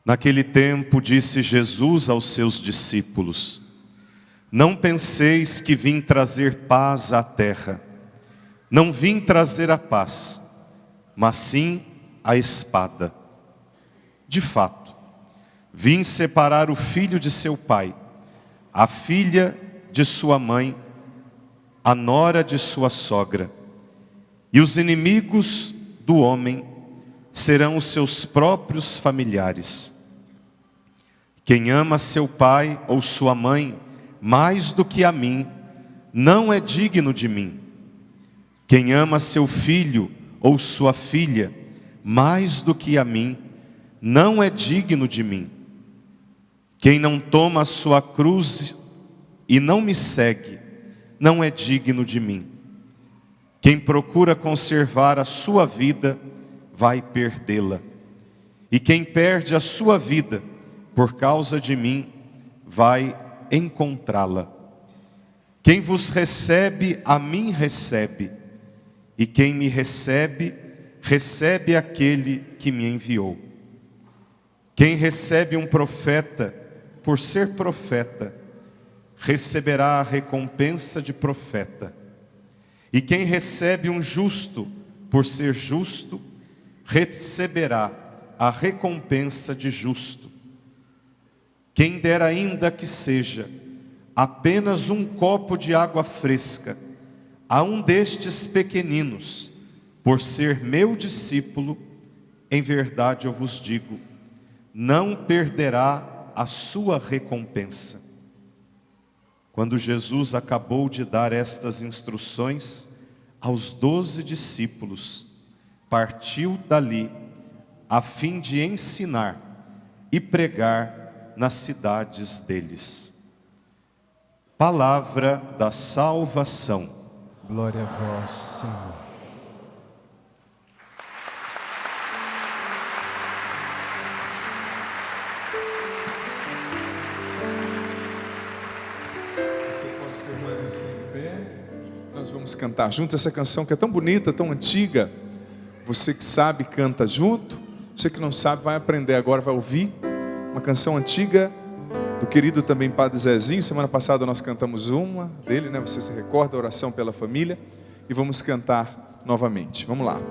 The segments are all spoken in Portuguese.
Naquele tempo disse Jesus aos seus discípulos: não penseis que vim trazer paz à terra. Não vim trazer a paz, mas sim a espada. De fato, vim separar o filho de seu pai, a filha de sua mãe, a nora de sua sogra. E os inimigos do homem serão os seus próprios familiares. Quem ama seu pai ou sua mãe mais do que a mim, não é digno de mim. Quem ama seu filho ou sua filha mais do que a mim, não é digno de mim. Quem não toma a sua cruz e não me segue, não é digno de mim. Quem procura conservar a sua vida, vai perdê-la. E quem perde a sua vida, por causa de mim, vai encontrá-la. Quem vos recebe, a mim recebe. E quem me recebe, recebe aquele que me enviou. Quem recebe um profeta, por ser profeta, receberá a recompensa de profeta. E quem recebe um justo, por ser justo, receberá a recompensa de justo. Quem der ainda que seja apenas um copo de água fresca a um destes pequeninos, por ser meu discípulo, em verdade eu vos digo, não perderá a sua recompensa. Quando Jesus acabou de dar estas instruções aos 12 discípulos, partiu dali a fim de ensinar e pregar nas cidades deles. Palavra da salvação. Glória a vós, Senhor. Você pode permanecer em pé. Nós vamos cantar juntos essa canção que é tão bonita, tão antiga. Você que sabe, canta junto. Você que não sabe, vai aprender agora, vai ouvir. Uma canção antiga do querido também Padre Zezinho. Semana passada nós cantamos uma dele, né? Você se recorda, a oração pela família. E vamos cantar novamente. Vamos lá.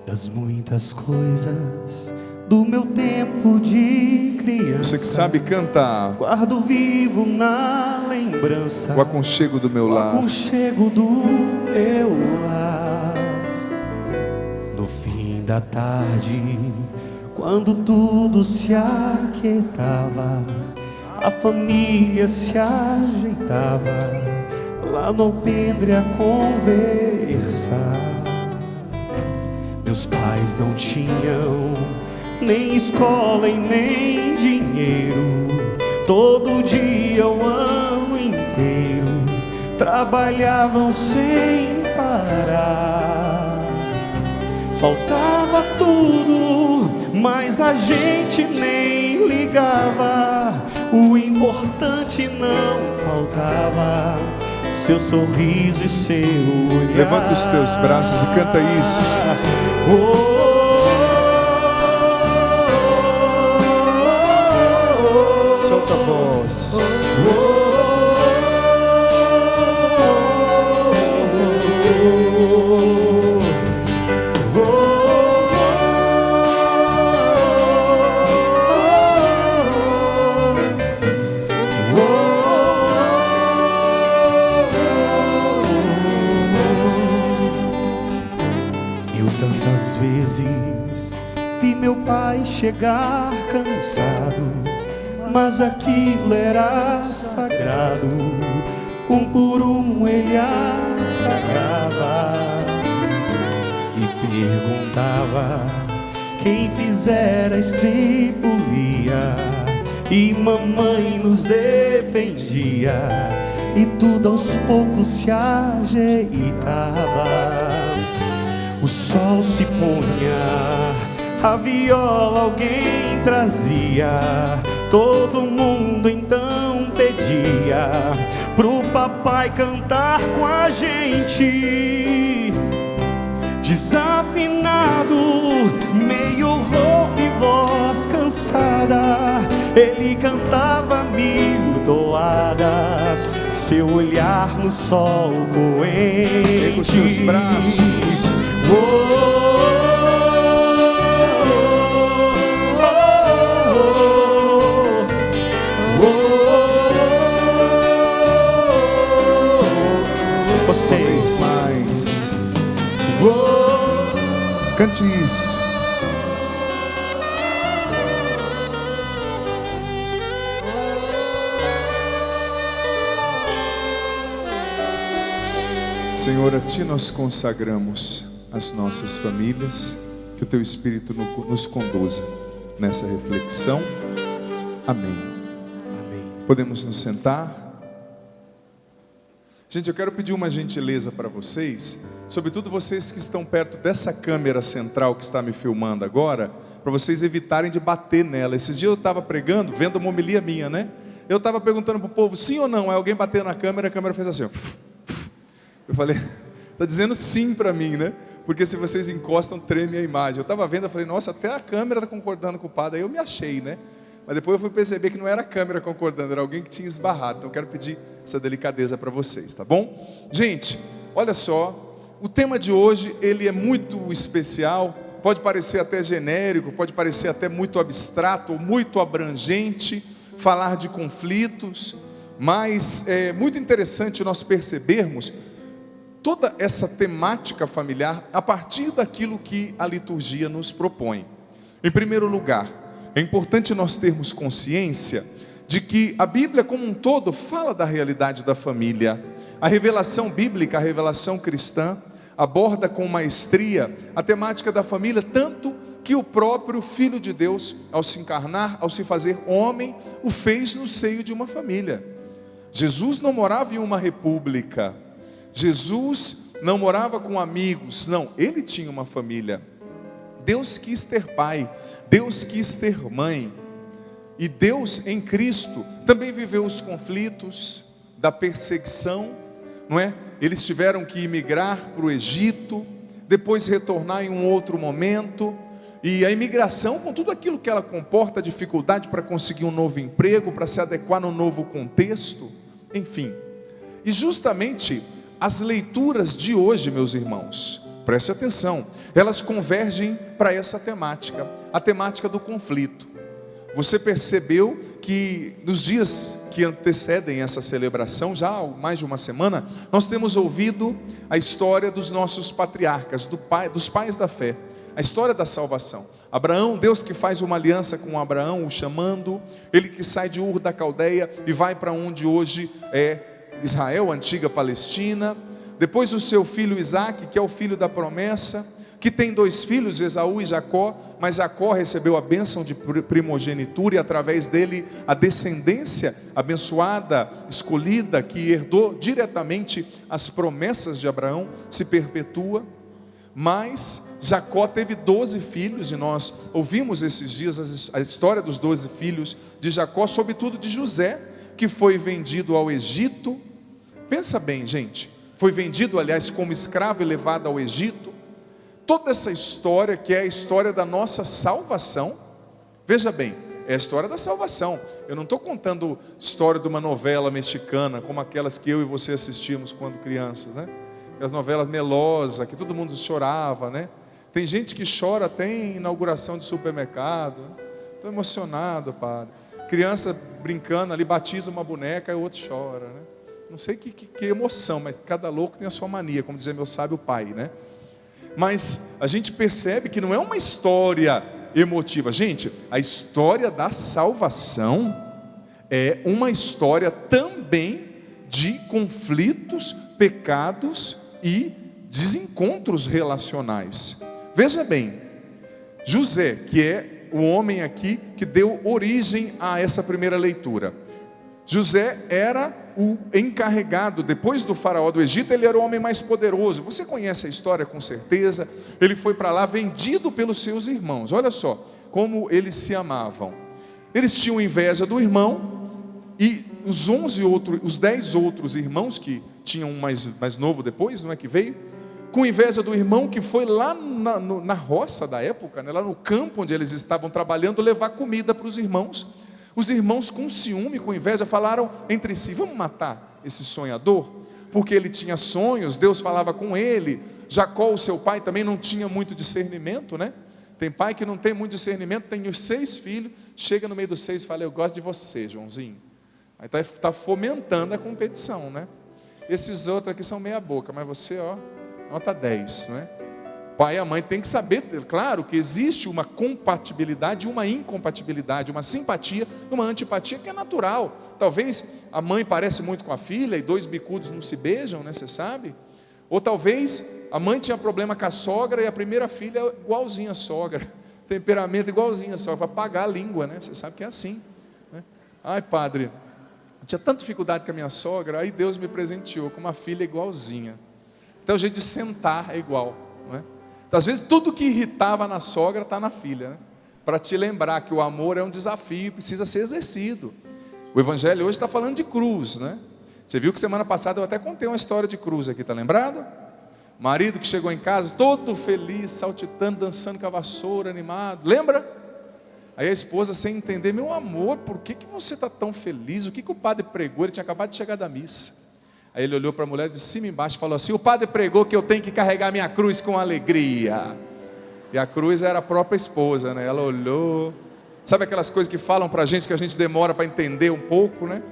Das muitas coisas do meu tempo de criança, você que sabe, canta. Guardo vivo na lembrança o aconchego do meu lar. O aconchego do meu lar. No fim da tarde, quando tudo se aquietava, a família se ajeitava lá no alpendre a conversar. Meus pais não tinham nem escola e nem dinheiro. Todo dia, o ano inteiro, trabalhavam sem parar. Faltava tudo, mas a gente nem ligava. O importante não faltava, seu sorriso e seu olhar. Levanta os teus braços e canta isso. Solta a voz. Chegar cansado, mas aquilo era sagrado. Um por um ele apagava e perguntava quem fizera a estripulia. E mamãe nos defendia, e tudo aos poucos se ajeitava. O sol se punha, a viola alguém trazia. Todo mundo então pedia pro papai cantar com a gente. Desafinado, meio rouco e voz cansada, ele cantava mil toadas, seu olhar no sol poente. Pega os seus braços. Vocês mais. Cante isso. Senhor, a Ti nós consagramos as nossas famílias, que o Teu Espírito nos conduza nessa reflexão. Amém. Amém. Podemos nos sentar? Gente, eu quero pedir uma gentileza para vocês, sobretudo vocês que estão perto dessa câmera central que está me filmando agora, para vocês evitarem de bater nela. Esses dias eu estava pregando, vendo uma homilia minha, né? Eu estava perguntando para o povo, sim ou não? Aí alguém bateu na câmera, a câmera fez assim, ó. Eu falei, está dizendo sim para mim, né? Porque se vocês encostam, treme a imagem. Eu estava vendo, eu falei, nossa, até a câmera está concordando com o padre. Aí eu me achei, né? Mas depois eu fui perceber que não era a câmera concordando, era alguém que tinha esbarrado. Então eu quero pedir essa delicadeza para vocês, tá bom? Gente, olha só, o tema de hoje, ele é muito especial, pode parecer até genérico, pode parecer até muito abstrato ou muito abrangente, falar de conflitos, mas é muito interessante nós percebermos toda essa temática familiar a partir daquilo que a liturgia nos propõe. Em primeiro lugar, é importante nós termos consciência de que a Bíblia como um todo fala da realidade da família. A revelação bíblica, a revelação cristã, aborda com maestria a temática da família, tanto que o próprio Filho de Deus, ao se encarnar, ao se fazer homem, o fez no seio de uma família. Jesus não morava em uma república, Jesus não morava com amigos, não, ele tinha uma família. Deus quis ter pai, Deus quis ter mãe, e Deus em Cristo também viveu os conflitos da perseguição, não é? Eles tiveram que imigrar para o Egito, depois retornar em um outro momento, e a imigração com tudo aquilo que ela comporta, dificuldade para conseguir um novo emprego, para se adequar no novo contexto, enfim. E justamente as leituras de hoje, meus irmãos, preste atenção, elas convergem para essa temática, a temática do conflito. Você percebeu que nos dias que antecedem essa celebração, já há mais de uma semana, nós temos ouvido a história dos nossos patriarcas, dos pais da fé, a história da salvação. Abraão, Deus que faz uma aliança com Abraão, o chamando, ele que sai de Ur da Caldeia e vai para onde hoje é Israel, a antiga Palestina. Depois o seu filho Isaque, que é o filho da promessa, que tem 2 filhos, Esaú e Jacó, mas Jacó recebeu a bênção de primogenitura e através dele a descendência abençoada, escolhida, que herdou diretamente as promessas de Abraão, se perpetua. Mas Jacó teve 12 filhos, e nós ouvimos esses dias a história dos 12 filhos de Jacó, sobretudo de José, que foi vendido ao Egito. Pensa bem, gente, foi vendido, aliás, como escravo e levado ao Egito. Toda essa história, que é a história da nossa salvação, veja bem, é a história da salvação. Eu não estou contando a história de uma novela mexicana, como aquelas que eu e você assistimos quando crianças, né? As novelas melosas, que todo mundo chorava, né? Tem gente que chora até em inauguração de supermercado. Estou emocionado, padre. Criança brincando ali, batiza uma boneca e o outro chora, né? Não sei que emoção, mas cada louco tem a sua mania, como dizia meu sábio pai, né? Mas a gente percebe que não é uma história emotiva. Gente, a história da salvação é uma história também de conflitos, pecados e desencontros relacionais. Veja bem, José, que é o homem aqui que deu origem a essa primeira leitura. José era o encarregado, depois do faraó do Egito, ele era o homem mais poderoso. Você conhece a história com certeza. Ele foi para lá vendido pelos seus irmãos. Olha só como eles se amavam. Eles tinham inveja do irmão, e os 10 outros irmãos, que tinham um mais novo depois, não é que veio, com inveja do irmão que foi lá na roça da época, né, lá no campo onde eles estavam trabalhando, levar comida para os irmãos. Os irmãos, com ciúme, com inveja, falaram entre si: vamos matar esse sonhador, porque ele tinha sonhos, Deus falava com ele. Jacó, o seu pai, também não tinha muito discernimento, né? Tem pai que não tem muito discernimento, tem os 6 filhos, chega no meio dos 6 e fala: eu gosto de você, Joãozinho. Aí está fomentando a competição, né? Esses outros aqui são meia boca, mas você, ó, nota 10, não é? Pai e a mãe tem que saber, claro, que existe uma compatibilidade e uma incompatibilidade, uma simpatia e uma antipatia que é natural. Talvez a mãe parece muito com a filha e 2 bicudos não se beijam, né? Você sabe? Ou talvez a mãe tinha problema com a sogra e a primeira filha é igualzinha à sogra, temperamento igualzinho à sogra, para pagar a língua, né? Você sabe que é assim, né? Ai, padre, eu tinha tanta dificuldade com a minha sogra, aí Deus me presenteou com uma filha igualzinha. Então o jeito de sentar é igual, não é? Então, às vezes tudo que irritava na sogra está na filha, né? Para te lembrar que o amor é um desafio, precisa ser exercido. O evangelho hoje está falando de cruz, né? Você viu que semana passada eu até contei uma história de cruz aqui, tá lembrado? Marido que chegou em casa todo feliz, saltitando, dançando com a vassoura, animado, lembra? Aí a esposa, sem entender: meu amor, por que você está tão feliz? O que o padre pregou? Ele tinha acabado de chegar da missa. Aí ele olhou para a mulher de cima e embaixo e falou assim: o padre pregou que eu tenho que carregar minha cruz com alegria. E a cruz era a própria esposa, né? Ela olhou. Sabe aquelas coisas que falam para a gente que a gente demora para entender um pouco, né?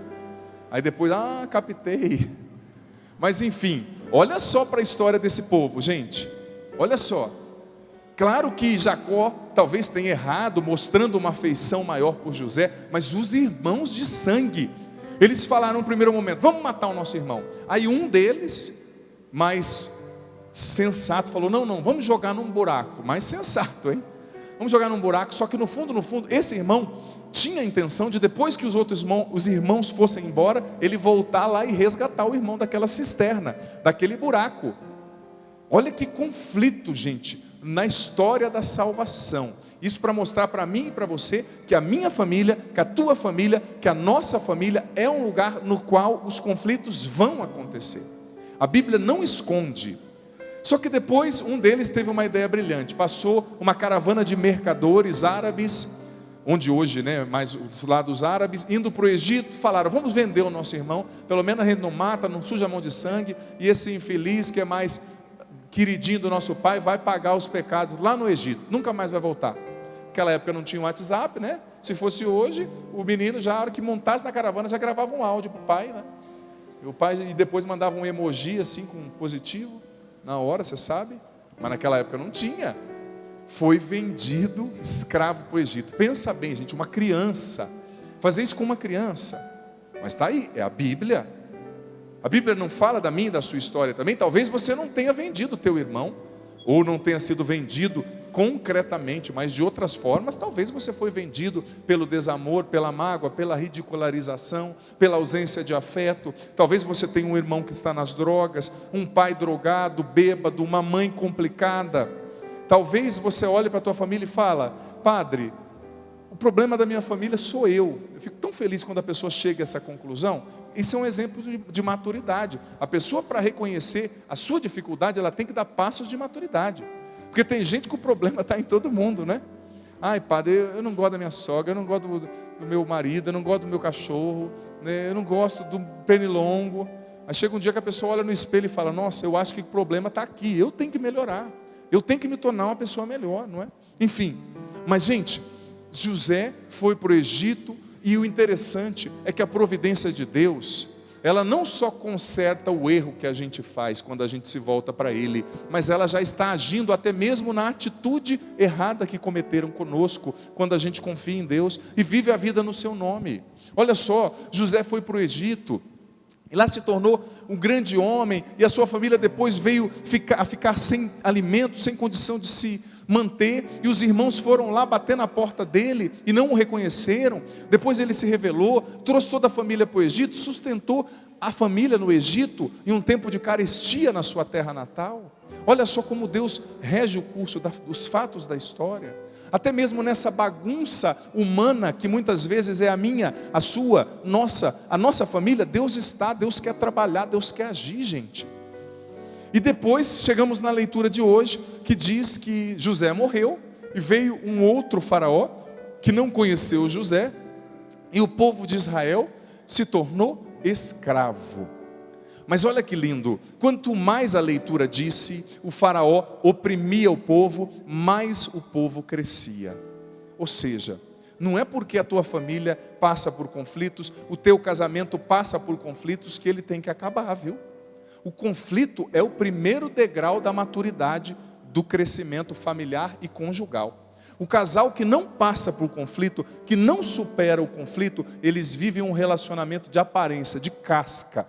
Aí depois, captei. Mas enfim, olha só para a história desse povo, gente. Olha só. Claro que Jacó talvez tenha errado, mostrando uma afeição maior por José, mas os irmãos de sangue, eles falaram no primeiro momento: vamos matar o nosso irmão. Aí um deles, mais sensato, falou: não, vamos jogar num buraco. Mais sensato, hein? Vamos jogar num buraco. Só que no fundo, esse irmão tinha a intenção de, depois que os irmãos fossem embora, ele voltar lá e resgatar o irmão daquela cisterna, daquele buraco. Olha que conflito, gente, na história da salvação. Isso para mostrar para mim e para você que a minha família, que a tua família, que a nossa família é um lugar no qual os conflitos vão acontecer. A Bíblia não esconde. Só que depois um deles teve uma ideia brilhante. Passou uma caravana de mercadores árabes, onde hoje, né, mais do lado dos árabes, indo para o Egito, falaram: vamos vender o nosso irmão, pelo menos a gente não mata, não suja a mão de sangue, e esse infeliz que é mais queridinho do nosso pai vai pagar os pecados lá no Egito, nunca mais vai voltar. Naquela época não tinha WhatsApp, né? Se fosse hoje, o menino já, na hora que montasse na caravana, já gravava um áudio para o pai, né? E o pai, e depois mandava um emoji assim, com um positivo, na hora, você sabe? Mas naquela época não tinha. Foi vendido escravo para o Egito. Pensa bem, gente, uma criança fazer isso com uma criança. Mas está aí, é a Bíblia. A Bíblia não fala da minha e da sua história também. Talvez você não tenha vendido o teu irmão, ou não tenha sido vendido concretamente, mas de outras formas. Talvez você foi vendido pelo desamor, pela mágoa, pela ridicularização, pela ausência de afeto. Talvez você tenha um irmão que está nas drogas, um pai drogado, bêbado, uma mãe complicada. Talvez você olhe para a tua família e fala: padre, o problema da minha família sou eu. Eu fico tão feliz quando a pessoa chega a essa conclusão. Isso é um exemplo de maturidade. A pessoa, para reconhecer a sua dificuldade, ela tem que dar passos de maturidade. Porque tem gente que o problema está em todo mundo, né? Ai, padre, eu não gosto da minha sogra, eu não gosto do meu marido, eu não gosto do meu cachorro, né? Eu não gosto do pernilongo. Aí chega um dia que a pessoa olha no espelho e fala: nossa, eu acho que o problema está aqui, eu tenho que melhorar, eu tenho que me tornar uma pessoa melhor, não é? Enfim, mas gente, José foi para o Egito, e o interessante é que a providência de Deus, ela não só conserta o erro que a gente faz quando a gente se volta para Ele, mas ela já está agindo até mesmo na atitude errada que cometeram conosco, quando a gente confia em Deus e vive a vida no seu nome. Olha só, José foi para o Egito, e lá se tornou um grande homem, e a sua família depois veio a ficar sem alimento, sem condição de se manter, e os irmãos foram lá bater na porta dele e não o reconheceram. Depois ele se revelou, trouxe toda a família para o Egito, sustentou a família no Egito em um tempo de carestia na sua terra natal. Olha só como Deus rege o curso dos fatos da história. Até mesmo nessa bagunça humana que muitas vezes é a minha, a sua, a nossa família, Deus quer trabalhar, Deus quer agir, gente. E depois chegamos na leitura de hoje, que diz que José morreu, e veio um outro faraó, que não conheceu José, E o povo de Israel se tornou escravo. Mas olha que lindo, quanto mais a leitura disse, o faraó oprimia o povo, mais o povo crescia. Ou seja, não é porque a tua família passa por conflitos, o teu casamento passa por conflitos, que ele tem que acabar, viu? O conflito é o primeiro degrau da maturidade do crescimento familiar e conjugal. O casal que não passa por conflito, que não supera o conflito, eles vivem um relacionamento de aparência, de casca.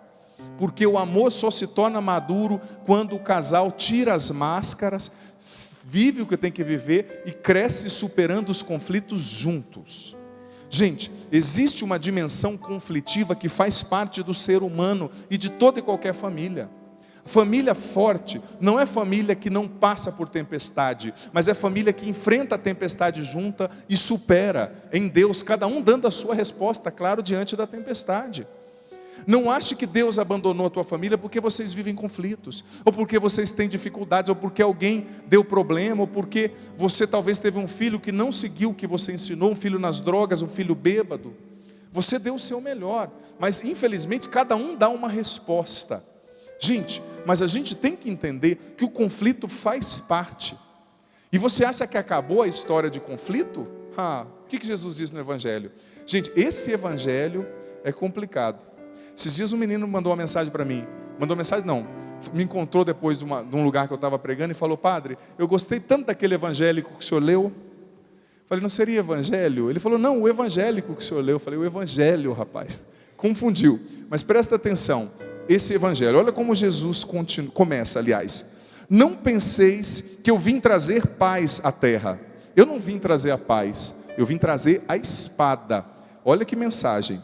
Porque o amor só se torna maduro quando o casal tira as máscaras, vive o que tem que viver e cresce superando os conflitos juntos. Gente, existe uma dimensão conflitiva que faz parte do ser humano e de toda e qualquer família. Família forte não é família que não passa por tempestade, mas é família que enfrenta a tempestade junta e supera em Deus, cada um dando a sua resposta, claro, diante da tempestade. Não ache que Deus abandonou a tua família porque vocês vivem conflitos, ou porque vocês têm dificuldades, ou porque alguém deu problema, ou porque você talvez teve um filho que não seguiu o que você ensinou, um filho nas drogas, um filho bêbado. Você deu o seu melhor, mas infelizmente cada um dá uma resposta. Gente, mas a gente tem que entender que o conflito faz parte. E você acha que acabou a história de conflito? O que Jesus diz no Evangelho? Gente, esse Evangelho é complicado. Esses dias um menino mandou uma mensagem para mim. Me encontrou depois de um lugar que eu estava pregando e falou: padre, eu gostei tanto daquele evangélico que o senhor leu. Falei, não seria evangelho? Ele falou, não, o evangélico que o senhor leu. Eu falei, o evangelho, rapaz. Confundiu. Mas presta atenção, esse evangelho, olha como Jesus começa, aliás. Não penseis que eu vim trazer paz à terra. Eu não vim trazer a paz, eu vim trazer a espada. Olha que mensagem.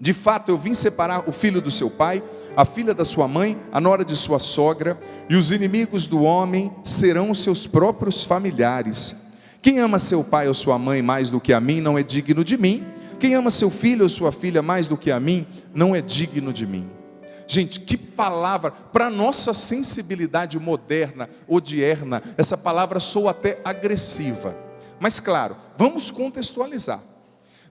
De fato, eu vim separar o filho do seu pai, a filha da sua mãe, a nora de sua sogra, e os inimigos do homem serão os seus próprios familiares. Quem ama seu pai ou sua mãe mais do que a mim, não é digno de mim. Quem ama seu filho ou sua filha mais do que a mim, não é digno de mim. Gente, que palavra, para a nossa sensibilidade moderna, odierna, essa palavra soa até agressiva. Mas claro, vamos contextualizar.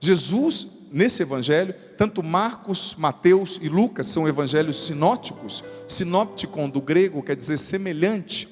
Jesus, nesse evangelho, tanto Marcos, Mateus e Lucas são evangelhos sinóticos. Sinopticon do grego quer dizer semelhante.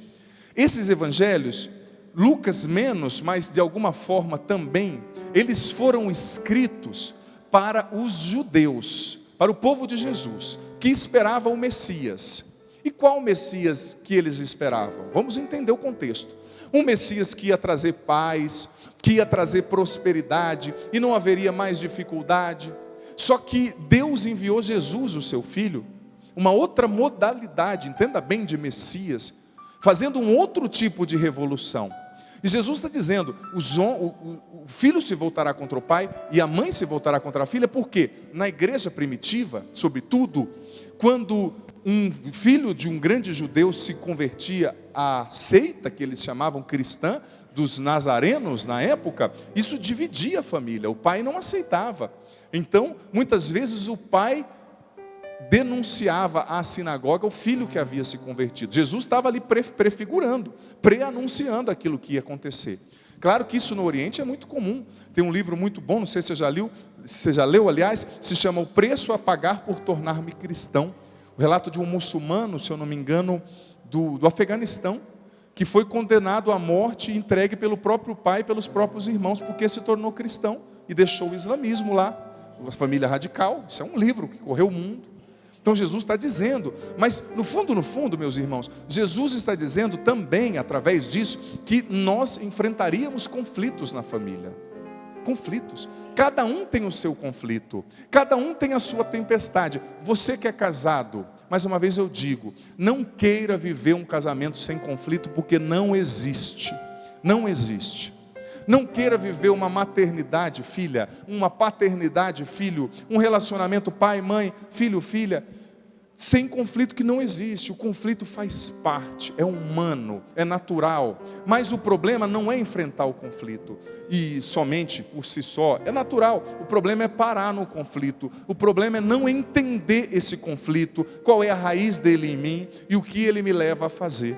Esses evangelhos, Lucas menos, mas de alguma forma também, eles foram escritos para os judeus, para o povo de Jesus, que esperava o Messias. E qual Messias que eles esperavam? Vamos entender o contexto. Um Messias que ia trazer paz, que ia trazer prosperidade, e não haveria mais dificuldade. Só que Deus enviou Jesus, o seu filho, uma outra modalidade, entenda bem, de Messias, fazendo um outro tipo de revolução. E Jesus está dizendo, o filho se voltará contra o pai, e a mãe se voltará contra a filha, porque na igreja primitiva, sobretudo, quando um filho de um grande judeu se convertia à seita, que eles chamavam cristã, dos nazarenos na época, isso dividia a família, o pai não aceitava. Então, muitas vezes o pai denunciava à sinagoga o filho que havia se convertido. Jesus estava ali prefigurando, pré-anunciando aquilo que ia acontecer. Claro que isso no Oriente é muito comum. Tem um livro muito bom, não sei se você já leu, aliás, se chama O Preço a Pagar por Tornar-me Cristão. O relato de um muçulmano, se eu não me engano, do Afeganistão, que foi condenado à morte e entregue pelo próprio pai e pelos próprios irmãos, porque se tornou cristão e deixou o islamismo lá, a família radical. Isso é um livro que correu o mundo. Então Jesus está dizendo, mas no fundo, meus irmãos, Jesus está dizendo também, através disso, que nós enfrentaríamos conflitos na família. Conflitos. Cada um tem o seu conflito, cada um tem a sua tempestade. Você que é casado, mais uma vez eu digo, não queira viver um casamento sem conflito, porque não existe. Não existe. Não queira viver uma maternidade, filha, uma paternidade, filho, um relacionamento pai, mãe, filho, filha, sem conflito, que não existe. O conflito faz parte, é humano, é natural. Mas o problema não é enfrentar o conflito, e somente por si só, é natural. O problema é parar no conflito. O problema é não entender esse conflito, qual é a raiz dele em mim, e o que ele me leva a fazer.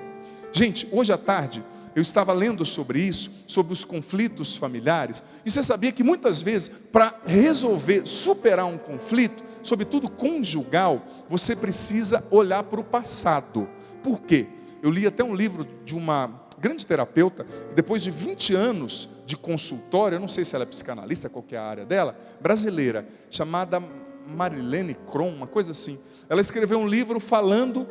Gente, hoje à tarde, eu estava lendo sobre isso, sobre os conflitos familiares, e você sabia que muitas vezes, para resolver, superar um conflito, sobretudo conjugal, você precisa olhar para o passado. Por quê? Eu li até um livro de uma grande terapeuta, que depois de 20 anos de consultório, eu não sei se ela é psicanalista, qual que é a área dela, brasileira, chamada Marilene Kron, uma coisa assim. Ela escreveu um livro falando,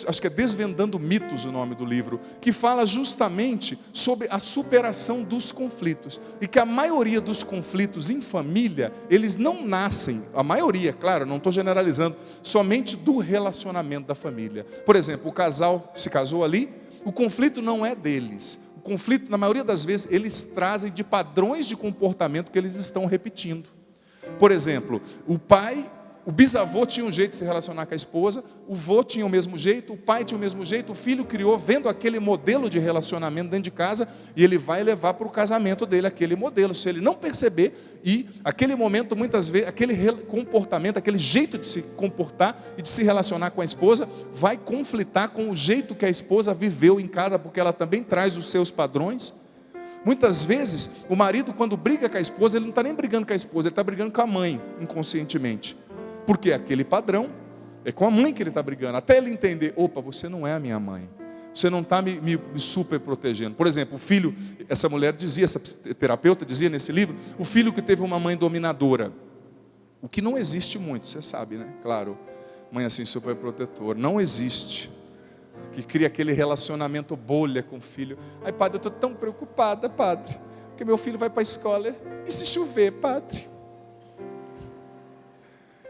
acho que é Desvendando Mitos o nome do livro, que fala justamente sobre a superação dos conflitos. E que a maioria dos conflitos em família, eles não nascem, a maioria, claro, não estou generalizando, somente do relacionamento da família. Por exemplo, o casal se casou ali, o conflito não é deles. O conflito, na maioria das vezes, eles trazem de padrões de comportamento que eles estão repetindo. Por exemplo, o bisavô tinha um jeito de se relacionar com a esposa, o vô tinha o mesmo jeito, o pai tinha o mesmo jeito, o filho criou vendo aquele modelo de relacionamento dentro de casa, e ele vai levar para o casamento dele aquele modelo, se ele não perceber, e aquele momento, muitas vezes, aquele comportamento, aquele jeito de se comportar e de se relacionar com a esposa, vai conflitar com o jeito que a esposa viveu em casa, porque ela também traz os seus padrões. Muitas vezes, o marido quando briga com a esposa, ele não está nem brigando com a esposa, ele está brigando com a mãe, inconscientemente. Porque aquele padrão, é com a mãe que ele está brigando, até ele entender, opa, você não é a minha mãe, você não está me super protegendo. Por exemplo, o filho, essa mulher dizia, essa terapeuta dizia nesse livro, o filho que teve uma mãe dominadora, o que não existe muito, você sabe, né? Claro, mãe assim super protetora, não existe, que cria aquele relacionamento bolha com o filho. Ai, padre, eu estou tão preocupada, padre, porque meu filho vai para a escola, e se chover, padre?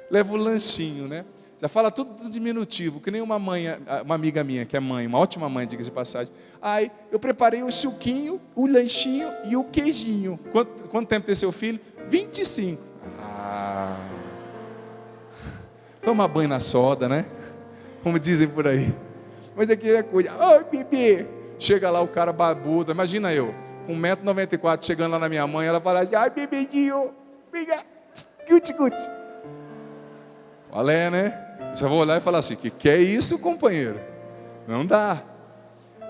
Leva o lanchinho, né? Já fala tudo diminutivo, que nem uma amiga minha, que é mãe, uma ótima mãe, diga-se de passagem. Ai, eu preparei o suquinho, o lanchinho e o queijinho. Quanto tempo tem seu filho? 25. Toma banho na soda, né? Como dizem por aí. Mas aqui é coisa, oi bebê. Chega lá o cara barbudo, imagina eu, com 1,94 m, chegando lá na minha mãe, ela fala assim, ai bebezinho, fica, guti. Qual é, né? Você vai olhar e falar assim, que é isso, companheiro? Não dá.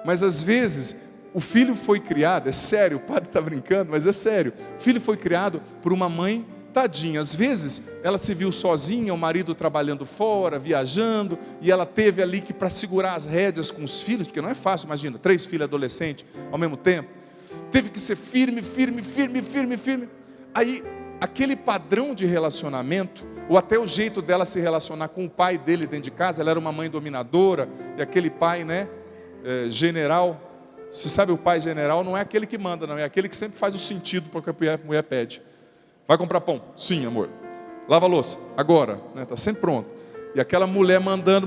Mas às vezes, o filho foi criado, é sério, o padre está brincando, mas é sério. O filho foi criado por uma mãe tadinha. Às vezes, ela se viu sozinha, o marido trabalhando fora, viajando, e ela teve ali que para segurar as rédeas com os filhos, porque não é fácil, imagina, 3 filhos adolescentes ao mesmo tempo. Teve que ser firme. Aí, aquele padrão de relacionamento, ou até o jeito dela se relacionar com o pai dele dentro de casa, ela era uma mãe dominadora, e aquele pai, né, general, você sabe, o pai general não é aquele que manda, não, é aquele que sempre faz o sentido para o que a mulher pede. Vai comprar pão? Sim, amor. Lava a louça? Agora, né, está sempre pronto. E aquela mulher mandando,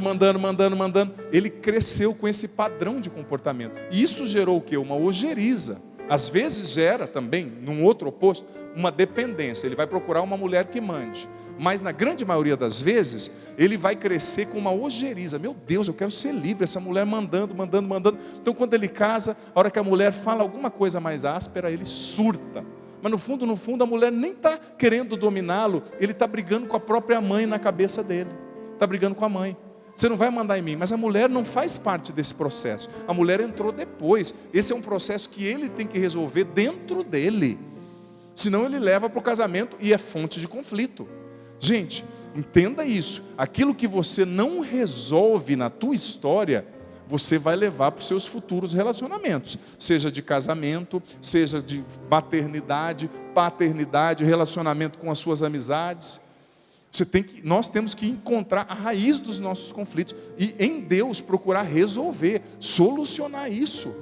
ele cresceu com esse padrão de comportamento, e isso gerou o quê? Uma ojeriza. Às vezes gera também, num outro oposto, uma dependência, ele vai procurar uma mulher que mande. Mas na grande maioria das vezes, ele vai crescer com uma ojeriza. Meu Deus, eu quero ser livre, essa mulher mandando. Então quando ele casa, a hora que a mulher fala alguma coisa mais áspera, ele surta. Mas no fundo, a mulher nem está querendo dominá-lo, ele está brigando com a própria mãe na cabeça dele. Está brigando com a mãe. Você não vai mandar em mim, mas a mulher não faz parte desse processo. A mulher entrou depois. Esse é um processo que ele tem que resolver dentro dele. Senão ele leva para o casamento e é fonte de conflito. Gente, entenda isso, aquilo que você não resolve na tua história, você vai levar para os seus futuros relacionamentos, seja de casamento, seja de maternidade, paternidade, relacionamento com as suas amizades. Nós temos que encontrar a raiz dos nossos conflitos e em Deus procurar resolver, solucionar isso.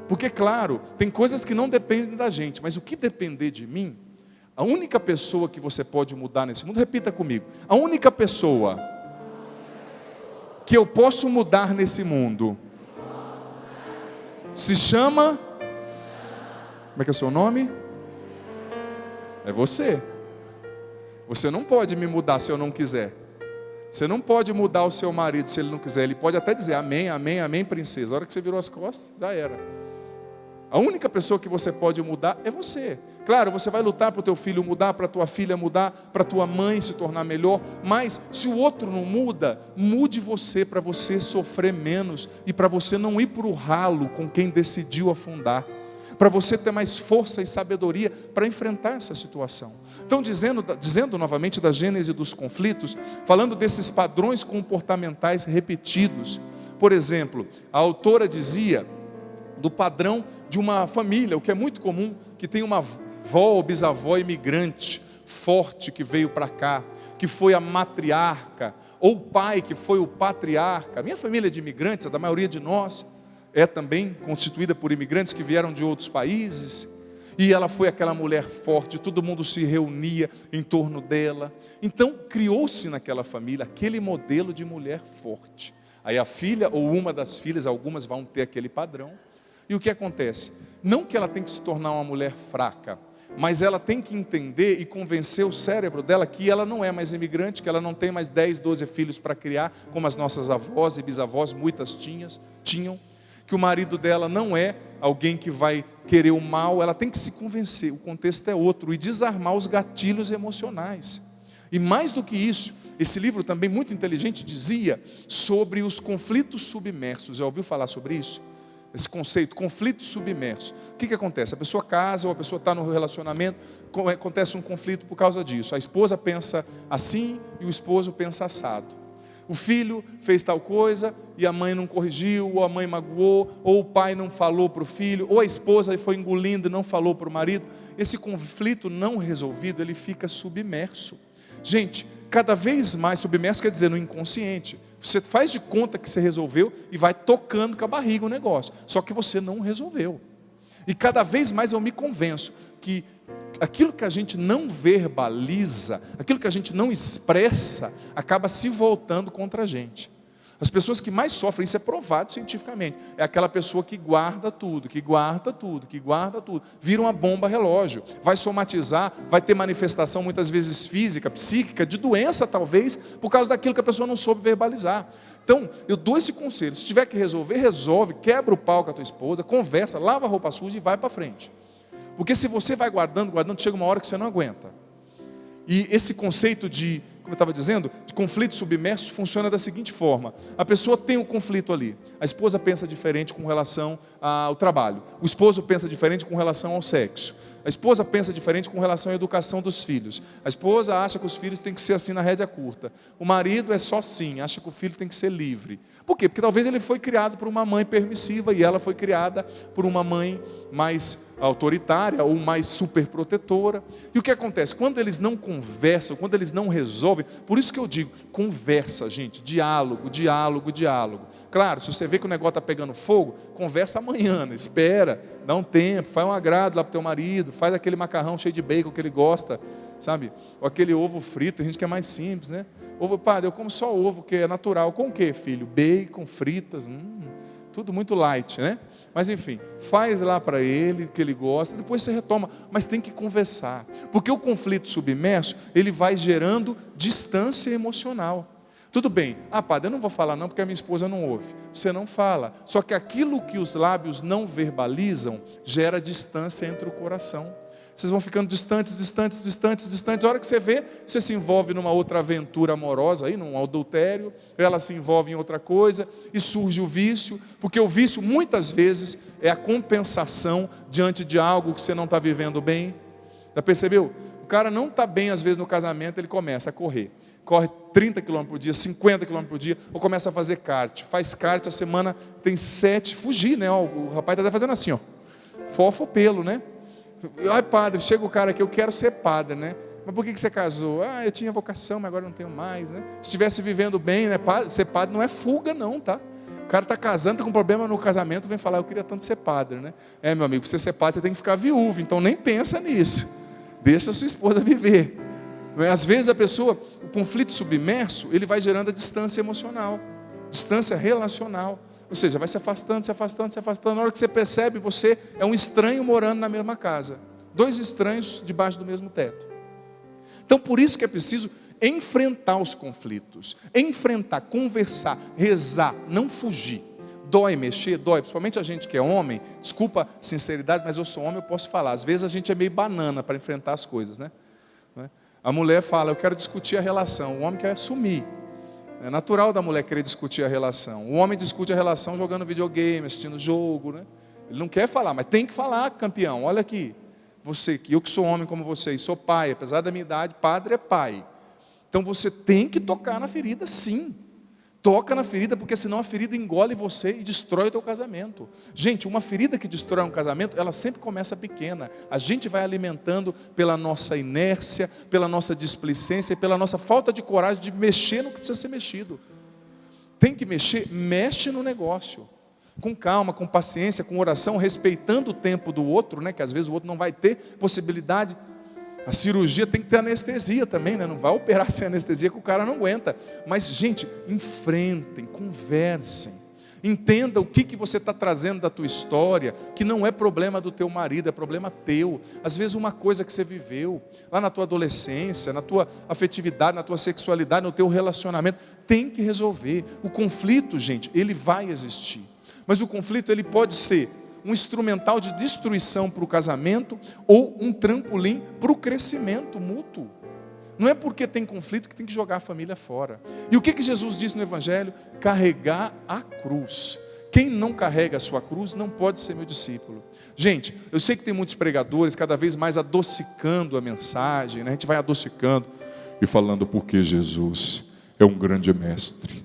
Porque claro, tem coisas que não dependem da gente, mas o que depender de mim, a única pessoa que você pode mudar nesse mundo, repita comigo, a única pessoa que eu posso mudar nesse mundo se chama, como é que é o seu nome? É você. Você não pode me mudar se eu não quiser. Você não pode mudar o seu marido se ele não quiser. Ele pode até dizer amém, amém, amém, princesa. A hora que você virou as costas, já era. A única pessoa que você pode mudar é você. Claro, você vai lutar para o teu filho mudar, para a tua filha mudar, para a tua mãe se tornar melhor, mas se o outro não muda, mude você, para você sofrer menos e para você não ir para o ralo com quem decidiu afundar, para você ter mais força e sabedoria para enfrentar essa situação. Então, dizendo novamente da gênese dos conflitos, falando desses padrões comportamentais repetidos. Por exemplo, a autora dizia do padrão de uma família, o que é muito comum, que tem uma avó ou bisavó imigrante, forte, que veio para cá, que foi a matriarca, ou o pai que foi o patriarca. A minha família de imigrantes, a da maioria de nós, é também constituída por imigrantes que vieram de outros países, e ela foi aquela mulher forte, todo mundo se reunia em torno dela. Então criou-se naquela família aquele modelo de mulher forte. Aí a filha ou uma das filhas, algumas vão ter aquele padrão. E o que acontece? Não que ela tem que se tornar uma mulher fraca, mas ela tem que entender e convencer o cérebro dela que ela não é mais imigrante, que ela não tem mais 10, 12 filhos para criar, como as nossas avós e bisavós, muitas tinham, que o marido dela não é alguém que vai querer o mal. Ela tem que se convencer, o contexto é outro, e desarmar os gatilhos emocionais. E mais do que isso, esse livro também muito inteligente dizia sobre os conflitos submersos. Já ouviu falar sobre isso? Esse conceito, conflito submerso. O que acontece? A pessoa casa ou a pessoa está no relacionamento, acontece um conflito por causa disso. A esposa pensa assim e o esposo pensa assado. O filho fez tal coisa e a mãe não corrigiu, ou a mãe magoou, ou o pai não falou para o filho, ou a esposa foi engolindo e não falou para o marido. Esse conflito não resolvido, ele fica submerso. Gente, cada vez mais submerso quer dizer no inconsciente. Você faz de conta que você resolveu e vai tocando com a barriga o negócio. Só que você não resolveu. E cada vez mais eu me convenço que aquilo que a gente não verbaliza, aquilo que a gente não expressa, acaba se voltando contra a gente. As pessoas que mais sofrem, isso é provado cientificamente, é aquela pessoa que guarda tudo, vira uma bomba relógio, vai somatizar, vai ter manifestação muitas vezes física, psíquica, de doença talvez, por causa daquilo que a pessoa não soube verbalizar. Então, eu dou esse conselho, se tiver que resolver, resolve, quebra o pau com a tua esposa, conversa, lava a roupa suja e vai para frente. Porque se você vai guardando, chega uma hora que você não aguenta. E esse conceito de, como eu estava dizendo, de conflito submerso funciona da seguinte forma: a pessoa tem um conflito ali, a esposa pensa diferente com relação ao trabalho, o esposo pensa diferente com relação ao sexo, a esposa pensa diferente com relação à educação dos filhos, a esposa acha que os filhos têm que ser assim na rédea curta, o marido é só sim, acha que o filho tem que ser livre. Por quê? Porque talvez ele foi criado por uma mãe permissiva e ela foi criada por uma mãe mais autoritária ou mais superprotetora. E o que acontece? Quando eles não conversam, quando eles não resolvem, por isso que eu digo, conversa, gente, diálogo. Claro, se você vê que o negócio está pegando fogo, conversa amanhã, né? Espera, dá um tempo, faz um agrado lá para o teu marido, faz aquele macarrão cheio de bacon que ele gosta, sabe? Ou aquele ovo frito, tem gente que é mais simples, né? Ovo, padre, eu como só ovo, que é natural. Com o que, filho? Bacon, fritas, tudo muito light, né? Mas enfim, faz lá para ele, que ele gosta, depois você retoma. Mas tem que conversar, porque o conflito submerso, ele vai gerando distância emocional. Tudo bem, padre, eu não vou falar não, porque a minha esposa não ouve. Você não fala, só que aquilo que os lábios não verbalizam, gera distância entre o coração. Vocês vão ficando distantes. A hora que você vê, você se envolve numa outra aventura amorosa, aí, num adultério, ela se envolve em outra coisa, e surge o vício, porque o vício muitas vezes é a compensação diante de algo que você não está vivendo bem. Já percebeu? O cara não está bem às vezes no casamento, ele começa a correr. Corre 30 km por dia, 50 km por dia, ou começa a fazer kart. Faz kart, a semana tem 7, fugir, né? O rapaz está fazendo assim, ó, fofo pelo, né? Ai, padre, chega o cara aqui, eu quero ser padre, né? Mas por que você casou? Eu tinha vocação, mas agora não tenho mais, né? Se estivesse vivendo bem, né? Ser padre não é fuga não, tá? O cara está casando, está com problema no casamento, vem falar, eu queria tanto ser padre, né? Meu amigo, para você ser padre, você tem que ficar viúvo, então nem pensa nisso. Deixa a sua esposa viver. Às vezes a pessoa, o conflito submerso, ele vai gerando a distância emocional, distância relacional. Ou seja, vai se afastando. Na hora que você percebe, você é um estranho morando na mesma casa. 2 estranhos debaixo do mesmo teto. Então, por isso que é preciso enfrentar os conflitos. Enfrentar, conversar, rezar, não fugir. Dói mexer? Dói, principalmente a gente que é homem. Desculpa a sinceridade, mas eu sou homem, eu posso falar. Às vezes a gente é meio banana para enfrentar as coisas, né? A mulher fala, eu quero discutir a relação. O homem quer sumir. É natural da mulher querer discutir a relação. O homem discute a relação jogando videogame, assistindo jogo, né? Ele não quer falar, mas tem que falar, campeão. Olha aqui, você, eu que sou homem como você, e sou pai, apesar da minha idade, padre é pai. Então você tem que tocar na ferida, sim. Toca na ferida, porque senão a ferida engole você e destrói o teu casamento. Gente, uma ferida que destrói um casamento, ela sempre começa pequena. A gente vai alimentando pela nossa inércia, pela nossa displicência e pela nossa falta de coragem de mexer no que precisa ser mexido. Tem que mexer, mexe no negócio. Com calma, com paciência, com oração, respeitando o tempo do outro, né? Que às vezes o outro não vai ter possibilidade. A cirurgia tem que ter anestesia também, né? Não vai operar sem anestesia que o cara não aguenta. Mas, gente, enfrentem, conversem. Entenda o que você está trazendo da tua história, que não é problema do teu marido, é problema teu. Às vezes uma coisa que você viveu, lá na tua adolescência, na tua afetividade, na tua sexualidade, no teu relacionamento, tem que resolver. O conflito, gente, ele vai existir. Mas o conflito, ele pode ser um instrumental de destruição para o casamento ou um trampolim para o crescimento mútuo. Não é porque tem conflito que tem que jogar a família fora. E o que Jesus disse no Evangelho? Carregar a cruz. Quem não carrega a sua cruz não pode ser meu discípulo. Gente, eu sei que tem muitos pregadores cada vez mais adocicando a mensagem, né? A gente vai adocicando e falando porque Jesus é um grande mestre,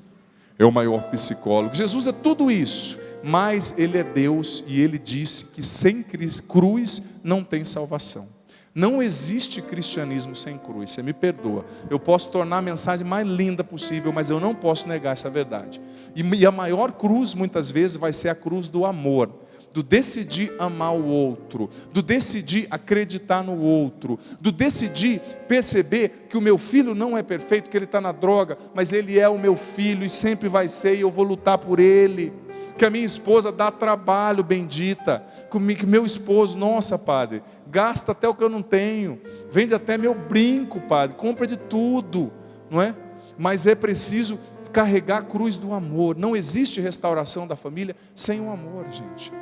é o maior psicólogo. Jesus é tudo isso. Mas Ele é Deus e Ele disse que sem cruz não tem salvação. Não existe cristianismo sem cruz, você me perdoa. Eu posso tornar a mensagem mais linda possível, mas eu não posso negar essa verdade. E a maior cruz muitas vezes vai ser a cruz do amor. Do decidir amar o outro, do decidir acreditar no outro, do decidir perceber que o meu filho não é perfeito, que ele está na droga, mas ele é o meu filho e sempre vai ser e eu vou lutar por ele. Que a minha esposa dá trabalho, bendita, que meu esposo, nossa padre, gasta até o que eu não tenho, vende até meu brinco, padre, compra de tudo, não é? Mas é preciso carregar a cruz do amor. Não existe restauração da família sem o amor, gente.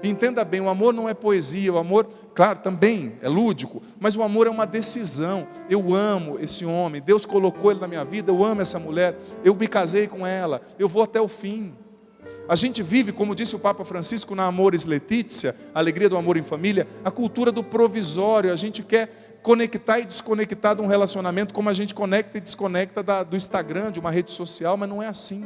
Entenda bem, o amor não é poesia, o amor, claro, também é lúdico, mas o amor é uma decisão. Eu amo esse homem, Deus colocou ele na minha vida, eu amo essa mulher, eu me casei com ela, eu vou até o fim. A gente vive, como disse o Papa Francisco na Amoris Laetitia, a alegria do amor em família, a cultura do provisório. A gente quer conectar e desconectar de um relacionamento como a gente conecta e desconecta do Instagram, de uma rede social, mas não é assim.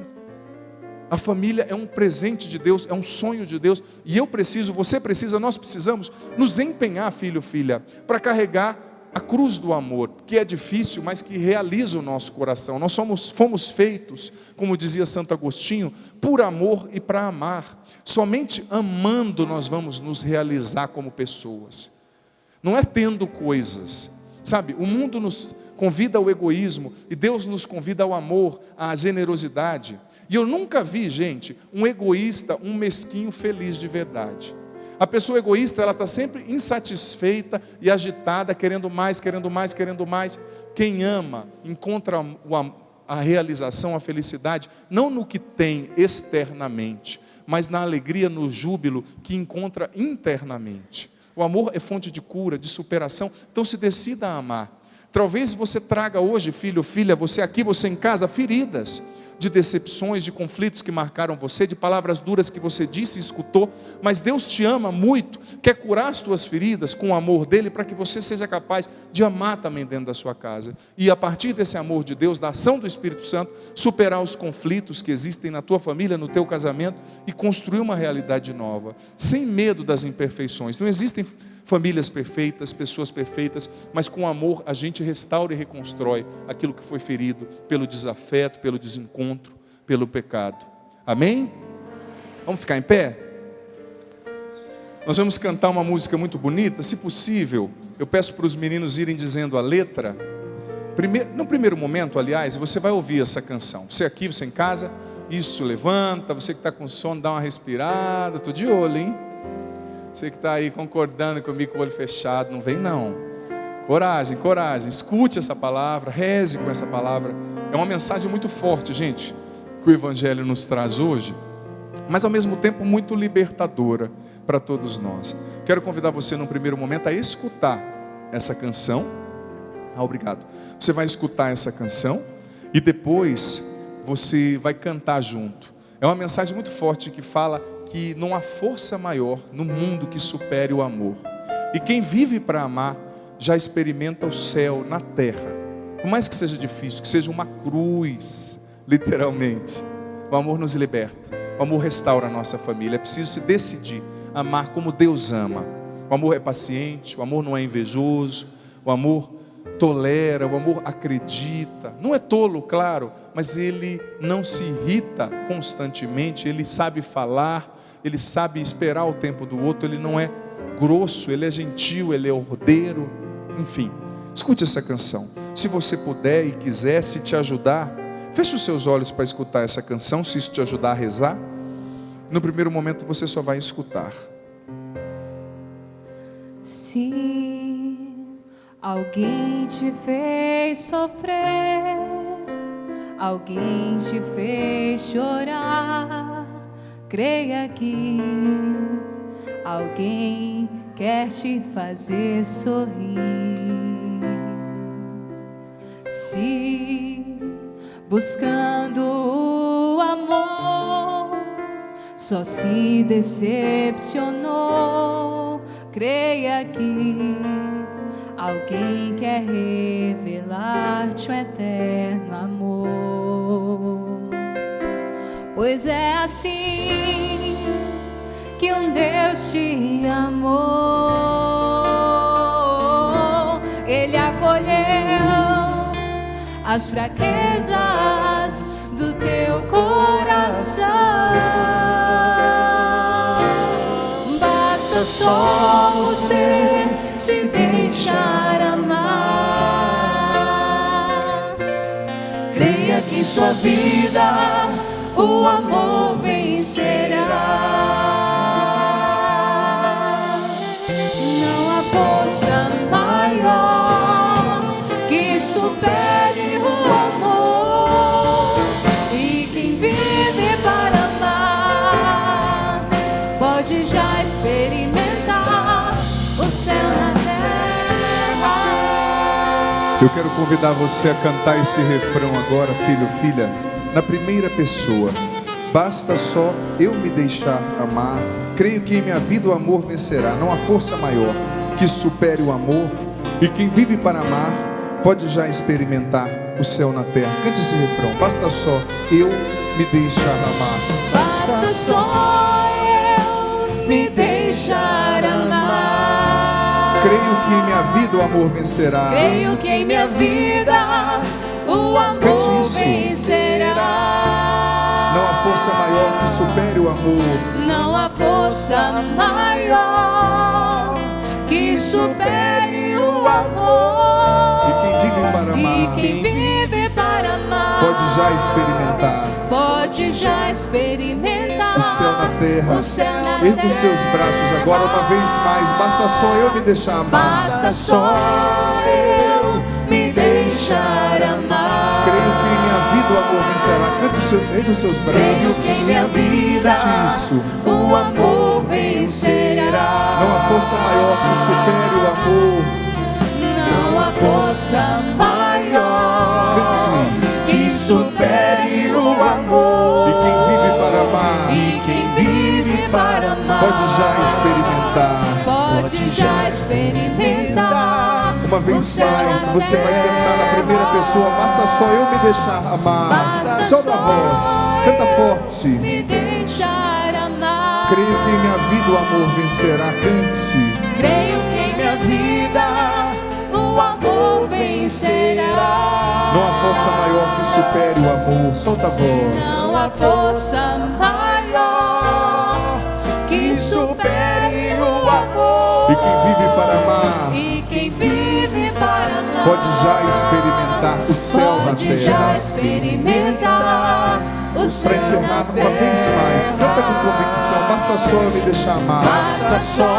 A família é um presente de Deus, é um sonho de Deus, e eu preciso, você precisa, nós precisamos nos empenhar, filho, filha, para carregar a cruz do amor, que é difícil, mas que realiza o nosso coração. Nós fomos feitos, como dizia Santo Agostinho, por amor e para amar. Somente amando nós vamos nos realizar como pessoas. Não é tendo coisas. Sabe, o mundo nos convida ao egoísmo e Deus nos convida ao amor, à generosidade. E eu nunca vi, gente, um egoísta, um mesquinho feliz de verdade. A pessoa egoísta, ela está sempre insatisfeita e agitada, querendo mais, querendo mais, querendo mais. Quem ama, encontra a realização, a felicidade, não no que tem externamente, mas na alegria, no júbilo que encontra internamente. O amor é fonte de cura, de superação, então se decida a amar. Talvez você traga hoje, filho, filha, você aqui, você em casa, feridas de decepções, de conflitos que marcaram você, de palavras duras que você disse e escutou, mas Deus te ama muito, quer curar as tuas feridas com o amor dEle, para que você seja capaz de amar também dentro da sua casa, e a partir desse amor de Deus, da ação do Espírito Santo, superar os conflitos que existem na tua família, no teu casamento, e construir uma realidade nova, sem medo das imperfeições. Não existem famílias perfeitas, pessoas perfeitas, mas com amor a gente restaura e reconstrói aquilo que foi ferido pelo desafeto, pelo desencontro, pelo pecado. Amém? Vamos ficar em pé? Nós vamos cantar uma música muito bonita. Se possível, eu peço para os meninos irem dizendo a letra. No primeiro momento, aliás, você vai ouvir essa canção. Você aqui, você em casa, isso, levanta. Você que está com sono, dá uma respirada. Estou de olho, hein? Você que está aí concordando comigo com o olho fechado, não vem não. Coragem, coragem, escute essa palavra, reze com essa palavra. É uma mensagem muito forte, gente, que o Evangelho nos traz hoje. mas ao mesmo tempo muito libertadora para todos nós. Quero convidar você num primeiro momento a escutar essa canção. Obrigado. Você vai escutar essa canção e depois você vai cantar junto. É uma mensagem muito forte que fala que não há força maior no mundo que supere o amor. E quem vive para amar já experimenta o céu na terra. Por mais que seja difícil, que seja uma cruz, literalmente, o amor nos liberta. O amor restaura a nossa família. É preciso se decidir a amar como Deus ama. O amor é paciente, o amor não é invejoso, o amor tolera, o amor acredita. Não é tolo, claro, mas ele não se irrita constantemente. Ele sabe falar, ele sabe esperar o tempo do outro. Ele não é grosso, ele é gentil, ele é ordeiro. Enfim, escute essa canção. Se você puder e quiser, se te ajudar, feche os seus olhos para escutar essa canção. Se isso te ajudar a rezar, no primeiro momento você só vai escutar. Se alguém te fez sofrer, alguém te fez chorar, creia que alguém quer te fazer sorrir. Se buscando o amor só se decepcionou, creia que alguém quer revelar-te um eterno amor. Pois é assim que um Deus te amou. Ele acolheu as fraquezas do teu coração. Basta só você se deixar amar. Creia que em sua vida o amor vencerá. Não há força maior que supere o amor. E quem vive para amar pode já experimentar o céu na terra. Eu quero convidar você a cantar esse refrão agora, filho, filha, na primeira pessoa. Basta só eu me deixar amar. Creio que em minha vida o amor vencerá. Não há força maior que supere o amor. E quem vive para amar pode já experimentar o céu na terra. Cante esse refrão. Basta só eu me deixar amar. Basta só eu me deixar amar. Creio que em minha vida o amor vencerá. Creio que em minha vida o amor vencerá. Não há força maior que supere o amor. Não há força maior que supere o amor. E quem vive para amar, E quem vive para amar pode já experimentar pode já experimentar o céu na terra. O céu na Erga os seus braços agora uma vez mais. Basta só eu me deixar amar. Basta só eu me deixar amar. Creio que em minha vida o amor vencerá. Erga os seus braços. Creio que em minha vida Isso. o amor vencerá. Não há força maior que supere o amor. Não há força maior que supere o amor. E quem vive para amar E quem vive para amar pode já experimentar. pode já experimentar. Uma o vez céu mais, na você vai cantar na primeira pessoa. Basta só eu me deixar amar. Basta Solta a só voz, canta forte. me deixar amar. Creio que em minha vida o amor vencerá. Cante. Creio que em minha vida o amor vencerá. Não há força maior que supere o amor. Solta a voz. Não há força maior que supere o amor. E quem vive para amar E quem vive para amar pode já experimentar o céu na pode já terra. experimentar o Para céu encerrar na uma vez mais, canta com convicção. Basta só eu me deixar amar. Basta só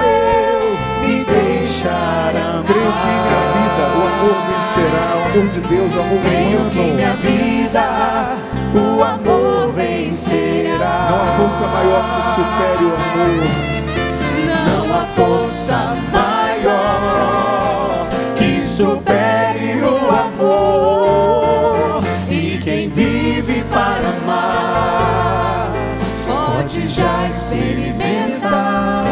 eu me deixar amar. Creio que em minha vida o amor vencerá. O amor de Deus, o amor Creio que em minha humano. vida o amor vencerá. Não há força maior que supere o amor. Não há força maior que supere o amor. E quem vive para amar pode já experimentar.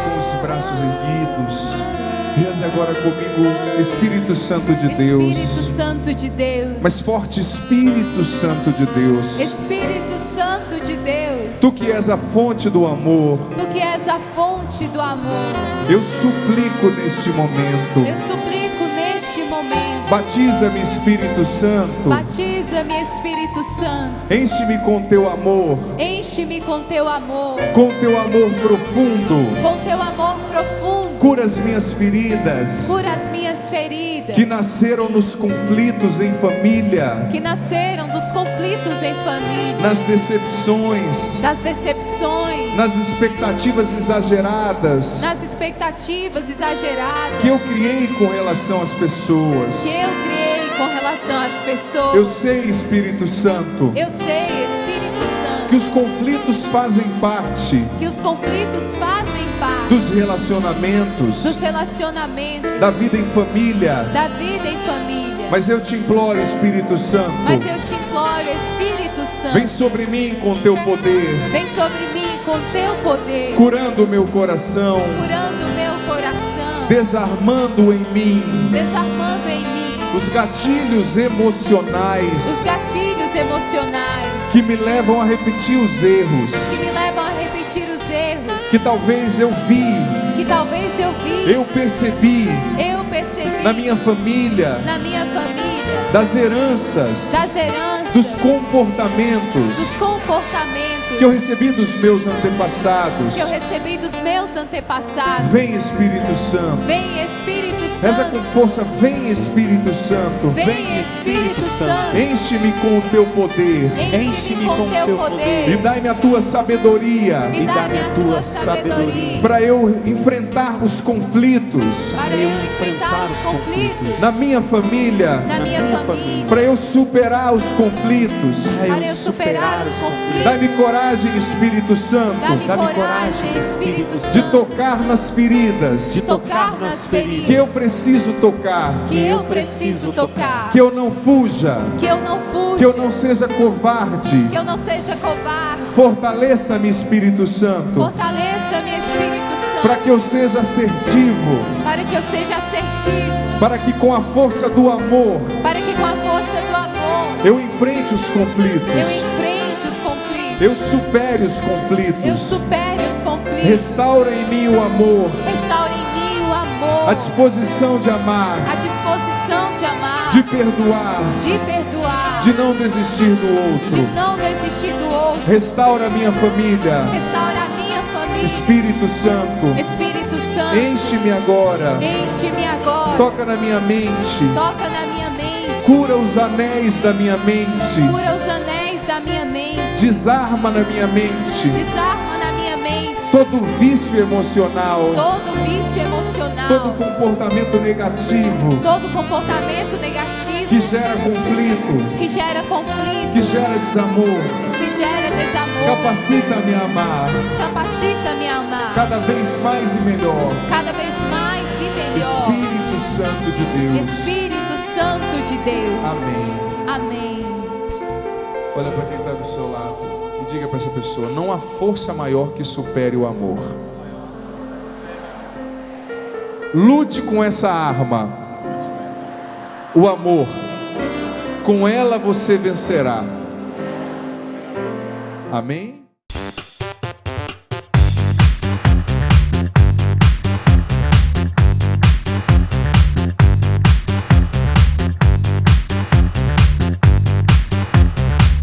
Com os braços erguidos, reze agora comigo, Espírito Santo de Deus. Espírito Santo de Deus. Mais forte, Espírito Santo de Deus. Espírito Santo de Deus. Tu que és a fonte do amor, Tu que és a fonte do amor. eu suplico neste momento. Eu suplico neste momento. Batiza-me, Espírito Santo. Batiza-me, Espírito Santo. Enche-me com teu amor, Enche-me com teu amor. com teu amor profundo. Com teu amor profundo. Cura as minhas feridas Cura as minhas feridas. que nasceram nos conflitos em família, Que nasceram dos conflitos em família. nas decepções, Das decepções. nas expectativas exageradas Nas expectativas exageradas. que eu criei com relação às pessoas. Que eu criei com relação às pessoas. Eu sei, Espírito Santo, Eu sei, Espírito Santo, que os conflitos fazem parte que os conflitos fazem parte dos relacionamentos, dos relacionamentos, da vida em família. da vida em família. Mas eu te imploro, Espírito Santo, Mas eu te imploro, Espírito Santo, vem sobre mim com teu poder, vem sobre mim com teu poder, curando o meu coração, curando o meu coração, desarmando em mim desarmando em mim os gatilhos os emocionais gatilhos emocionais que me levam a repetir os erros que me levam a repetir os erros que talvez eu vi, que talvez eu vi, eu percebi eu percebi na minha família, na minha família, das heranças, das heranças, dos comportamentos dos comportamentos que eu recebi dos meus antepassados. que eu recebi dos meus antepassados. Vem, Espírito Santo. Vem, Espírito Reza Santo. com força, vem, Espírito Santo. Vem, Espírito Santo. Enche-me com o teu poder Enche-me com teu e poder. dai-me a tua sabedoria E dá-me a tua sabedoria. para eu enfrentar os conflitos Para eu enfrentar os conflitos na minha família, na minha família. para eu superar os conflitos. Para eu superar os conflitos. Dai-me coragem, Espírito Santo, Dá-me coragem, Espírito de Santo. tocar nas feridas De tocar nas feridas. que eu preciso tocar, Que eu preciso tocar. que eu não fuja, Que eu não fuja. que eu não seja covarde. Que eu não seja covarde. Fortaleça-me, Espírito Santo, Fortaleça-me, Espírito Santo. para que eu seja assertivo, Para que eu seja assertivo. para que com a força do amor Para que com a força do amor eu enfrente os conflitos, eu enfrente os conflitos. eu supere os Eu conflitos. supere os conflitos. Restaura em mim o amor, Restaure em mim o amor. a disposição de amar, A disposição de amar. de perdoar, De perdoar. de não desistir do De outro. não desistir do outro. Restaura a minha família. Restaura a minha família. Espírito Santo, Espírito Santo. enche-me agora, Enche-me agora. toca na minha mente, Toca na minha mente. cura os anéis da minha mente, Cura os anéis da minha mente. desarma na minha mente Desarma na minha mente todo vício emocional, todo vício emocional. todo comportamento negativo Todo comportamento negativo que gera conflito, que gera conflito, que gera desamor. que gera desamor. Capacita-me a amar Capacita-me a amar cada vez mais e melhor. cada vez mais e melhor. Espírito Santo de Deus. Espírito Santo de Deus. Amém. Amém. Olha para quem está do seu lado e diga para essa pessoa: não há força maior que supere o amor. Lute com essa arma, o amor. Com ela você vencerá. Amém?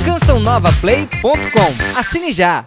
cançãonovaplay.com. Assine já!